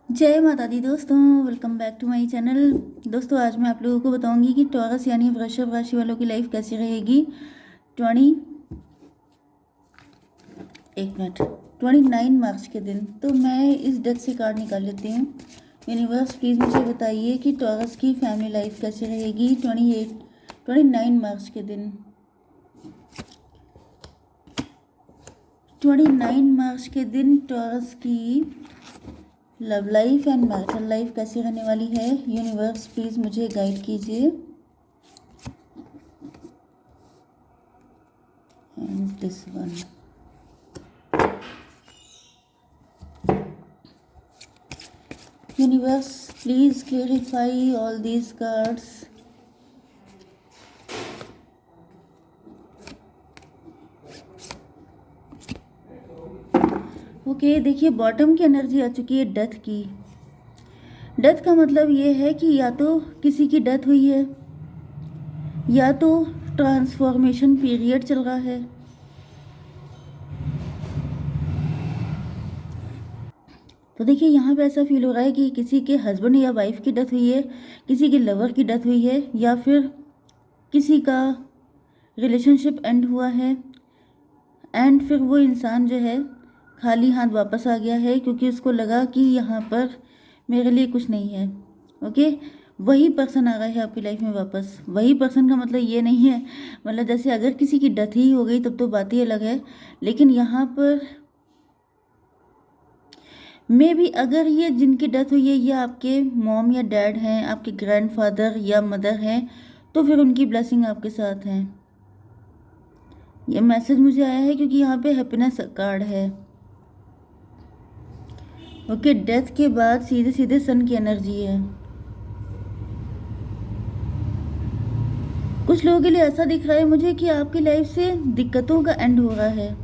जय माता दी दोस्तों, welcome back to my channel. दोस्तों आज मैं आप लोगों को बताऊंगी कि टॉरस यानी वृषभ राशि वालों की लाइफ कैसी रहेगी 20 एक मिनट 29 मार्च के दिन। तो मैं इस डेक से कार्ड निकाल लेती हूँ। यूनिवर्स प्लीज़ मुझे बताइए कि टॉरस की फैमिली लाइफ कैसी रहेगी 29 मार्च के दिन। 29 मार्च के दिन टॉरस की love life and marital life कैसी रहने वाली है। यूनिवर्स प्लीज़ मुझे गाइड कीजिए। And this one. Universe please clarify all these cards. Okay, देखिए बॉटम की एनर्जी आ चुकी है डेथ की। डेथ का मतलब ये है कि या तो किसी की डेथ हुई है या तो ट्रांसफॉर्मेशन पीरियड चल रहा है। तो देखिए यहाँ पे ऐसा फील हो रहा है कि किसी के हस्बैंड या वाइफ की डेथ हुई है, किसी के लवर की डेथ हुई है, या फिर किसी का रिलेशनशिप एंड हुआ है एंड फिर वो इंसान जो है खाली हाथ वापस आ गया है क्योंकि उसको लगा कि यहाँ पर मेरे लिए कुछ नहीं है। ओके, वही पर्सन आ रहा है आपकी लाइफ में वापस। वही पर्सन का मतलब ये नहीं है, मतलब जैसे अगर किसी की डेथ ही हो गई तब तो बात ही अलग है, लेकिन यहाँ पर मे भी अगर ये जिनकी डेथ हुई है ये आपके मॉम या डैड हैं, आपके ग्रैंडफादर या मदर हैं, तो फिर उनकी ब्लेसिंग आपके साथ है। ये मैसेज मुझे आया है क्योंकि यहाँ पे हैप्पीनेस कार्ड है। ओके, डेथ के बाद सीधे सीधे सन की एनर्जी है। कुछ लोगों के लिए ऐसा दिख रहा है मुझे कि आपकी लाइफ से दिक्कतों का एंड हो रहा है।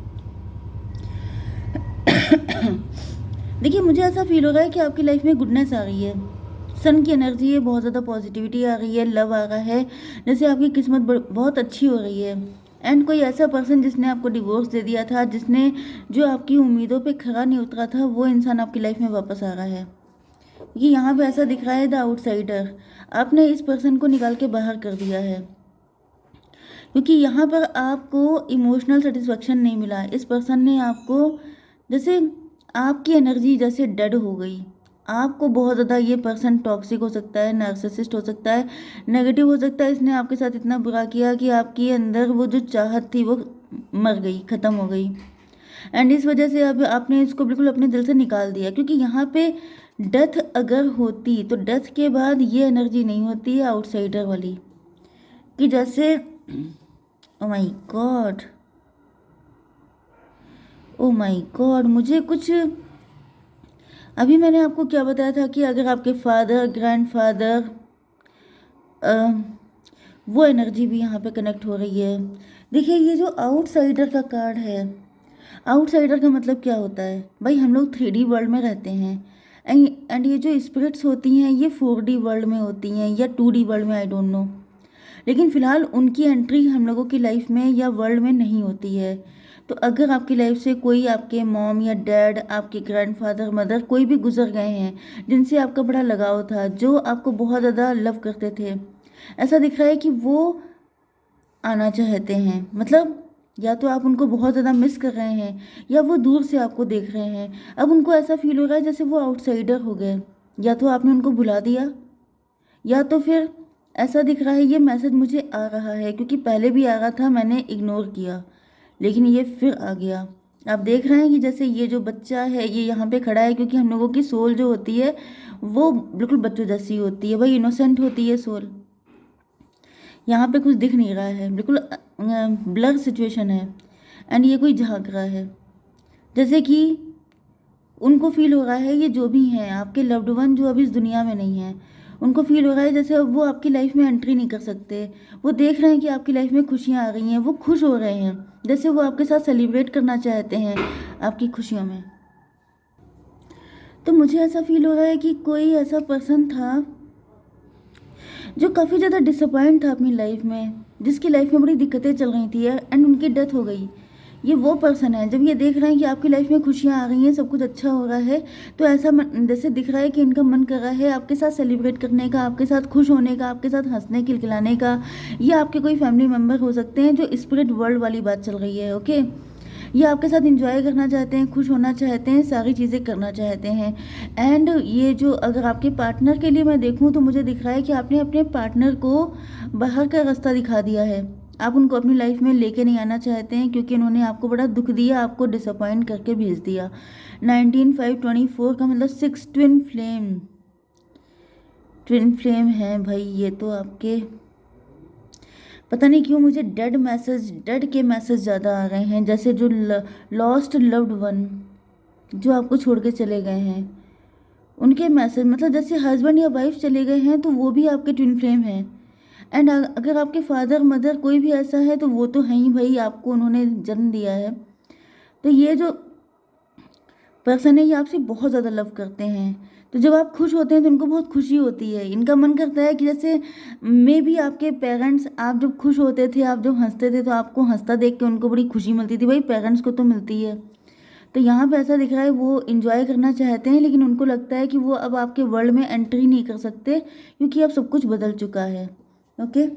देखिए मुझे ऐसा फील हो रहा है कि आपकी लाइफ में गुडनेस आ रही है। सन की एनर्जी है, बहुत ज़्यादा पॉजिटिविटी आ रही है, लव आ रहा है, जैसे आपकी किस्मत बहुत अच्छी हो रही है। एंड कोई ऐसा पर्सन जिसने आपको डिवोर्स दे दिया था, जिसने जो आपकी उम्मीदों पे खरा नहीं उतरा था, वो इंसान आपकी लाइफ में वापस आ रहा है। ये यहाँ पे ऐसा दिख रहा है द आउटसाइडर। आपने इस पर्सन को निकाल के बाहर कर दिया है क्योंकि यहाँ पर आपको इमोशनल सेटिस्फेक्शन नहीं मिला। इस पर्सन ने आपको, जैसे आपकी एनर्जी जैसे डेड हो गई। आपको बहुत ज़्यादा ये पर्सन टॉक्सिक हो सकता है, नार्सिसिस्ट हो सकता है, नेगेटिव हो सकता है। इसने आपके साथ इतना बुरा किया कि आपके अंदर वो जो चाहत थी वो मर गई, ख़त्म हो गई। एंड इस वजह से अब आपने इसको बिल्कुल अपने दिल से निकाल दिया क्योंकि यहाँ पे डेथ अगर होती तो डेथ के बाद ये एनर्जी नहीं होती है आउटसाइडर वाली, कि जैसे oh my God, oh my God, मुझे कुछ अभी मैंने आपको क्या बताया था कि अगर आपके फादर, ग्रैंडफादर, वो एनर्जी भी यहाँ पे कनेक्ट हो रही है। देखिए ये जो आउटसाइडर का कार्ड है, आउटसाइडर का मतलब क्या होता है भाई, हम लोग 3D वर्ल्ड में रहते हैं एंड ये जो स्पिरिट्स होती हैं ये 4D वर्ल्ड में होती हैं या 2D वर्ल्ड में, आई डोंट नो, लेकिन फ़िलहाल उनकी एंट्री हम लोगों की लाइफ में या वर्ल्ड में नहीं होती है। तो अगर आपकी लाइफ से कोई, आपके मॉम या डैड, आपके ग्रैंडफादर, मदर, कोई भी गुजर गए हैं जिनसे आपका बड़ा लगाव था, जो आपको बहुत ज़्यादा लव करते थे, ऐसा दिख रहा है कि वो आना चाहते हैं। मतलब या तो आप उनको बहुत ज़्यादा मिस कर रहे हैं या वो दूर से आपको देख रहे हैं। अब उनको ऐसा फील हो रहा है जैसे वो आउटसाइडर हो गए, या तो आपने उनको भुला दिया या तो फिर ऐसा दिख रहा है। ये मैसेज मुझे आ रहा है क्योंकि पहले भी आ रहा था, मैंने इग्नोर किया, लेकिन ये फिर आ गया। आप देख रहे हैं कि जैसे ये जो बच्चा है ये यहाँ पे खड़ा है क्योंकि हम लोगों की सोल जो होती है वो बिल्कुल बच्चों जैसी होती है भाई, इनोसेंट होती है सोल। यहाँ पे कुछ दिख नहीं रहा है, बिल्कुल ब्लर सिचुएशन है। एंड ये कोई झांक रहा है, जैसे कि उनको फील हो रहा है, ये जो भी हैं आपके लव्ड वन जो अभी इस दुनिया में नहीं है, उनको फील हो रहा है जैसे अब वो आपकी लाइफ में एंट्री नहीं कर सकते। वो देख रहे हैं कि आपकी लाइफ में खुशियाँ आ रही हैं, वो खुश हो रहे हैं, जैसे वो आपके साथ सेलिब्रेट करना चाहते हैं आपकी खुशियों में। तो मुझे ऐसा फील हो रहा है कि कोई ऐसा पर्सन था जो काफ़ी ज़्यादा डिसअपॉइंट था अपनी लाइफ में, जिसकी लाइफ में बड़ी दिक्कतें चल रही थी एंड उनकी डेथ हो गई। ये वो पर्सन है, जब ये देख रहे हैं कि आपकी लाइफ में खुशियाँ आ रही हैं, सब कुछ अच्छा हो रहा है, तो ऐसा जैसे दिख रहा है कि इनका मन कर रहा है आपके साथ सेलिब्रेट करने का, आपके साथ खुश होने का, आपके साथ हंसने खिलखिलाने का। ये आपके कोई फैमिली मेम्बर हो सकते हैं, जो स्पिरिट वर्ल्ड वाली बात चल रही है। ओके, ये आपके साथ इंजॉय करना चाहते हैं, खुश होना चाहते हैं, सारी चीज़ें करना चाहते हैं। एंड ये जो अगर आपके पार्टनर के लिए मैं देखूं, तो मुझे दिख रहा है कि आपने अपने पार्टनर को बाहर का रास्ता दिखा दिया है। आप उनको अपनी लाइफ में लेके नहीं आना चाहते हैं, क्योंकि उन्होंने आपको बड़ा दुख दिया, आपको डिसअपॉइंट करके भेज दिया। 19/5/24 का मतलब 6 ट्विन फ्लेम है भाई। ये तो आपके पता नहीं क्यों मुझे डेड के मैसेज ज़्यादा आ रहे हैं, जैसे जो लॉस्ट लव्ड वन जो आपको छोड़ के चले गए हैं, उनके मैसेज। मतलब जैसे हस्बैंड या वाइफ चले गए हैं, तो वो भी आपके ट्विन फ्लेम हैं। एंड अगर आपके फादर मदर कोई भी ऐसा है, तो वो तो है ही भाई, आपको उन्होंने जन्म दिया है। तो ये जो पर्सन है, ये आपसे बहुत ज़्यादा लव करते हैं। तो जब आप खुश होते हैं, तो उनको बहुत खुशी होती है। इनका मन करता है कि जैसे मे भी आपके पेरेंट्स, आप जब खुश होते थे, आप जब हंसते थे, तो आपको हंसता देख के उनको बड़ी खुशी मिलती थी। भाई पेरेंट्स को तो मिलती है। तो यहाँ पे ऐसा दिख रहा है, वो इंजॉय करना चाहते हैं, लेकिन उनको लगता है कि वो अब आपके वर्ल्ड में एंट्री नहीं कर सकते, क्योंकि अब सब कुछ बदल चुका है। Okay,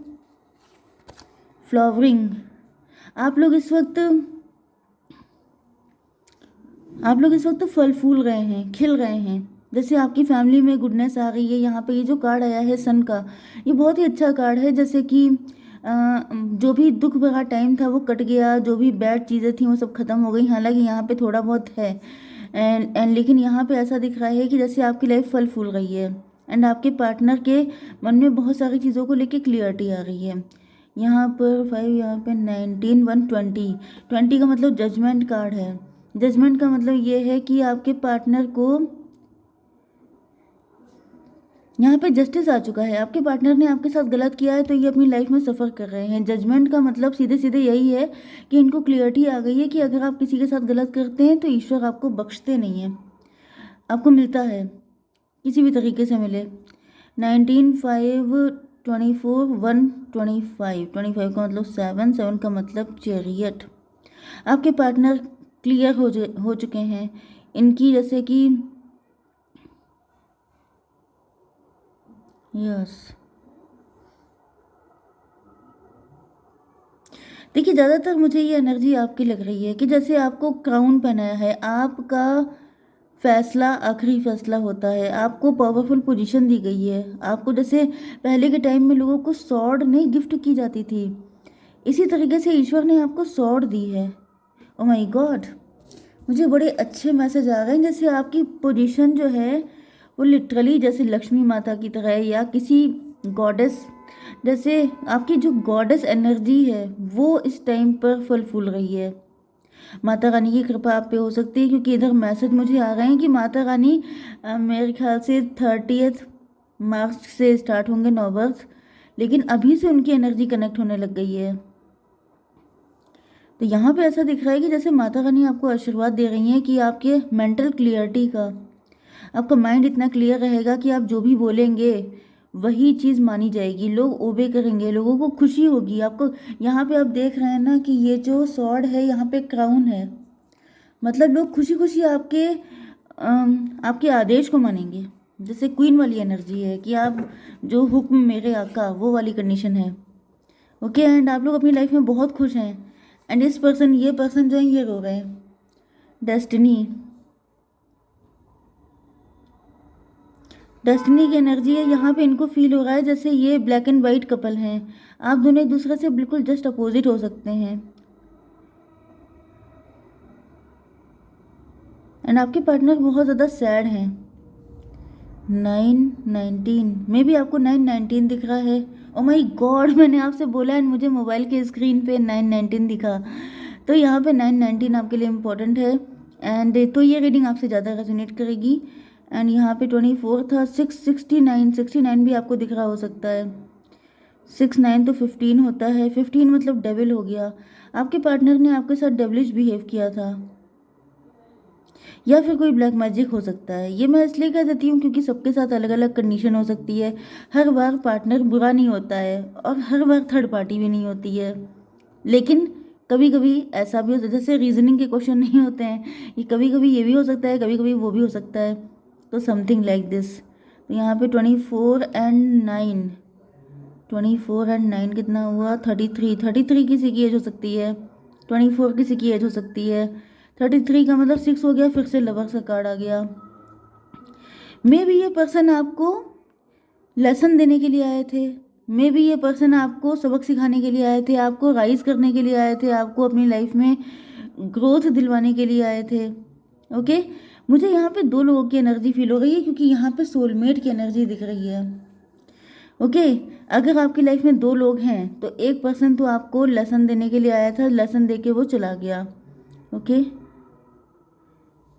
flowering. आप लोग इस वक्त फल फूल रहे हैं, खिल रहे हैं। जैसे आपकी फैमिली में गुडनेस आ गई है। यहाँ पे ये जो कार्ड आया है सन का, ये बहुत ही अच्छा कार्ड है। जैसे कि जो भी दुख भरा टाइम था वो कट गया, जो भी बैड चीज़ें थी वो सब खत्म हो गई। हालांकि यहाँ पे थोड़ा बहुत है, एंड लेकिन यहाँ पे ऐसा दिख रहा है कि जैसे आपकी लाइफ फल फूल रही है, एंड आपके पार्टनर के मन में बहुत सारी चीज़ों को लेके क्लियरिटी आ रही है। यहाँ पर 5, यहाँ पे 19, 1, 20 का मतलब जजमेंट कार्ड है। जजमेंट का मतलब ये है कि आपके पार्टनर को यहाँ पे जस्टिस आ चुका है। आपके पार्टनर ने आपके साथ गलत किया है, तो ये अपनी लाइफ में सफ़र कर रहे हैं। जजमेंट का मतलब सीधे सीधे यही है कि इनको क्लियरिटी आ गई है कि अगर आप किसी के साथ गलत करते हैं, तो ईश्वर आपको बख्शते नहीं हैं, आपको मिलता है, किसी भी तरीके से मिले। 19/5/24 125 25 का मतलब 7 का मतलब चैरियट। आपके पार्टनर क्लियर हो चुके हैं। इनकी जैसे कि यस, देखिए ज़्यादातर मुझे ये एनर्जी आपकी लग रही है कि जैसे आपको क्राउन पहनाया है, आपका फैसला आखिरी फैसला होता है, आपको पावरफुल पोजीशन दी गई है। आपको जैसे पहले के टाइम में लोगों को सॉर्ड नहीं गिफ्ट की जाती थी, इसी तरीके से ईश्वर ने आपको सॉर्ड दी है। ओ माय गॉड, मुझे बड़े अच्छे मैसेज आ रहे हैं। जैसे आपकी पोजीशन जो है वो लिटरली जैसे लक्ष्मी माता की तरह है, या किसी गॉडेस, जैसे आपकी जो गॉडेस एनर्जी है वो इस टाइम पर फल फूल रही है। माता रानी की कृपा आप पे हो सकती है, क्योंकि इधर मैसेज मुझे आ रहे हैं कि माता रानी मेरे ख्याल से 30 मार्च से स्टार्ट होंगे नवबर्थ, लेकिन अभी से उनकी एनर्जी कनेक्ट होने लग गई है। तो यहाँ पे ऐसा दिख रहा है कि जैसे माता रानी आपको आशीर्वाद दे रही हैं कि आपके मेंटल क्लियरिटी का, आपका माइंड इतना क्लियर रहेगा कि आप जो भी बोलेंगे वही चीज़ मानी जाएगी, लोग ओबे करेंगे, लोगों को खुशी होगी। आपको यहाँ पे आप देख रहे हैं ना कि ये जो स्वॉर्ड है, यहाँ पे क्राउन है, मतलब लोग खुशी खुशी आपके आदेश को मानेंगे। जैसे क्वीन वाली एनर्जी है कि आप जो हुक्म मेरे आका, वो वाली कंडीशन है। ओके, एंड आप लोग अपनी लाइफ में बहुत खुश हैं। एंड ये पर्सन जो है ये रो रहे हैं। डेस्टिनी की एनर्जी है। यहाँ पे इनको फील हो रहा है जैसे ये ब्लैक एंड वाइट कपल हैं। आप दोनों एक दूसरे से बिल्कुल जस्ट अपोजिट हो सकते हैं। एंड आपके पार्टनर बहुत ज़्यादा सैड हैं। 919 में भी आपको 919 दिख रहा है। ओ माय गॉड, मैंने आपसे बोला एंड मुझे मोबाइल के स्क्रीन पे 919 दिखा। तो यहाँ पे 919 आपके लिए इम्पोर्टेंट है। एंड तो ये रीडिंग आपसे ज़्यादा रेजोनेट करेगी। एंड यहाँ पे 24 था, 669 भी आपको दिख रहा हो सकता है। 69 तो 15 होता है, 15 मतलब डेविल हो गया। आपके पार्टनर ने आपके साथ डेविलिश बिहेव किया था, या फिर कोई ब्लैक मैजिक हो सकता है। ये मैं इसलिए कह देती हूँ क्योंकि सबके साथ अलग अलग कंडीशन हो सकती है। हर बार पार्टनर बुरा नहीं होता है, और हर बार थर्ड पार्टी भी नहीं होती है, लेकिन कभी कभी ऐसा भी हो सकता है, जैसे रीजनिंग के क्वेश्चन नहीं होते हैं, ये कभी कभी ये भी हो सकता है, कभी कभी वो भी हो सकता है, तो समथिंग लाइक दिस। तो यहाँ पे 24 एंड 9 कितना हुआ? 33 किसी की एज हो सकती है, 24 किसी की एज हो सकती है, 33 का मतलब 6 हो गया, फिर से लवर्स का कार्ड आ गया। मे बी ये पर्सन आपको लेसन देने के लिए आए थे, मे बी ये पर्सन आपको सबक सिखाने के लिए आए थे, आपको राइज करने के लिए आए थे, आपको अपनी लाइफ में ग्रोथ दिलवाने के लिए आए थे। ओके, मुझे यहाँ पे दो लोगों की एनर्जी फील हो रही है, क्योंकि यहाँ पे सोलमेट की एनर्जी दिख रही है। ओके, अगर आपकी लाइफ में दो लोग हैं तो एक पर्सन तो आपको लेसन देने के लिए आया था, लेसन दे के वो चला गया। ओके,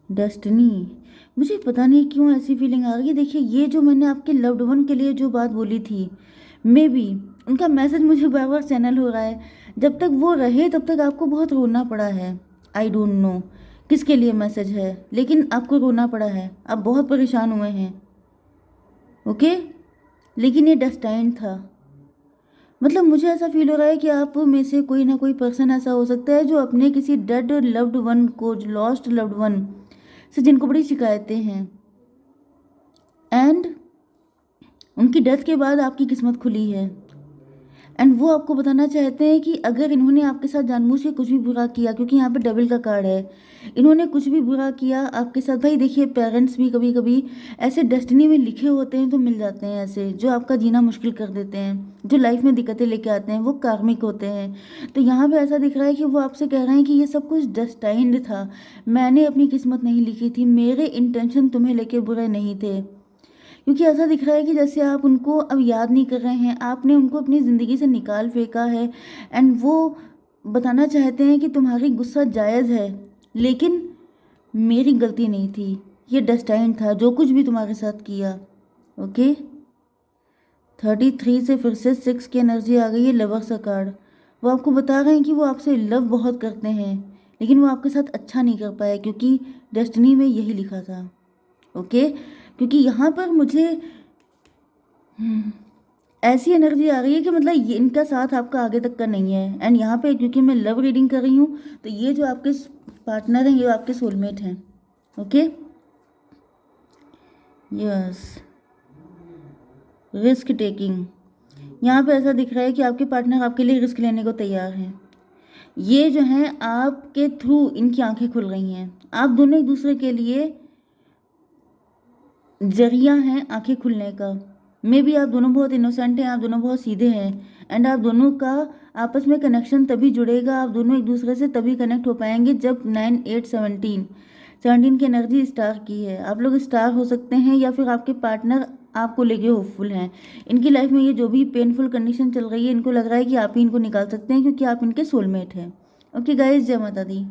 डेस्टिनी, मुझे पता नहीं क्यों ऐसी फीलिंग आ रही है। देखिए, ये जो मैंने आपके लव्ड वन के लिए जो बात बोली थी, मे बी उनका मैसेज मुझे बार बार चैनल हो रहा है। जब तक वो रहे तब तक आपको बहुत रोना पड़ा है। आई डोंट नो किसके लिए मैसेज है, लेकिन आपको रोना पड़ा है, आप बहुत परेशान हुए हैं। ओके, लेकिन ये डेस्टाइन था। मतलब मुझे ऐसा फील हो रहा है कि आप में से कोई ना कोई पर्सन ऐसा हो सकता है जो अपने किसी डेड लव्ड वन को, लॉस्ट लव्ड वन से जिनको बड़ी शिकायतें हैं, एंड उनकी डेथ के बाद आपकी किस्मत खुली है, एंड वो आपको बताना चाहते हैं कि अगर इन्होंने आपके साथ जानबूझ के कुछ भी बुरा किया, क्योंकि यहाँ पे डबल का कार्ड है, इन्होंने कुछ भी बुरा किया आपके साथ। भाई देखिए, पेरेंट्स भी कभी कभी ऐसे डेस्टिनी में लिखे होते हैं तो मिल जाते हैं, ऐसे जो आपका जीना मुश्किल कर देते हैं, जो लाइफ में दिक्कतें लेके आते हैं, वो कार्मिक होते हैं। तो यहाँ पे ऐसा दिख रहा है कि वो आपसे कह रहे हैं कि ये सब कुछ डेस्टाइंड था, मैंने अपनी किस्मत नहीं लिखी थी, मेरे इंटेंशन तुम्हें लेके बुरे नहीं थे। क्योंकि ऐसा दिख रहा है कि जैसे आप उनको अब याद नहीं कर रहे हैं, आपने उनको अपनी ज़िंदगी से निकाल फेंका है, एंड वो बताना चाहते हैं कि तुम्हारी गुस्सा जायज़ है, लेकिन मेरी गलती नहीं थी, ये डेस्टाइन था जो कुछ भी तुम्हारे साथ किया। ओके, 33 से फिर से 6 की एनर्जी आ गई है, लवर्स का कार्ड। वो आपको बता रहे हैं कि वो आपसे लव बहुत करते हैं, लेकिन वो आपके साथ अच्छा नहीं कर पाए, क्योंकि डेस्टिनी में यही लिखा था। ओके, क्योंकि यहाँ पर मुझे ऐसी एनर्जी आ रही है कि मतलब ये इनका साथ आपका आगे तक का नहीं है। एंड यहाँ पे क्योंकि मैं लव रीडिंग कर रही हूँ, तो ये जो आपके पार्टनर हैं ये आपके सोलमेट हैं। ओके, यस, रिस्क टेकिंग, यहाँ पे ऐसा दिख रहा है कि आपके पार्टनर आपके लिए रिस्क लेने को तैयार हैं। ये जो हैं आपके थ्रू इनकी आंखें खुल रही हैं, आप दोनों एक दूसरे के लिए जरिया हैं आंखें खुलने का। मे बी आप दोनों बहुत इनोसेंट हैं, आप दोनों बहुत सीधे हैं, एंड आप दोनों का आपस में कनेक्शन तभी जुड़ेगा, आप दोनों एक दूसरे से तभी कनेक्ट हो पाएंगे जब 9 8 17 की एनर्जी स्टार की है। आप लोग स्टार हो सकते हैं, या फिर आपके पार्टनर आपको लेके होपफुल हैं। इनकी लाइफ में ये जो भी पेनफुल कंडीशन चल रही है, इनको लग रहा है कि आप ही इनको निकाल सकते हैं, क्योंकि आप इनके सोलमेट हैं। ओके गाइज, जय माता दी।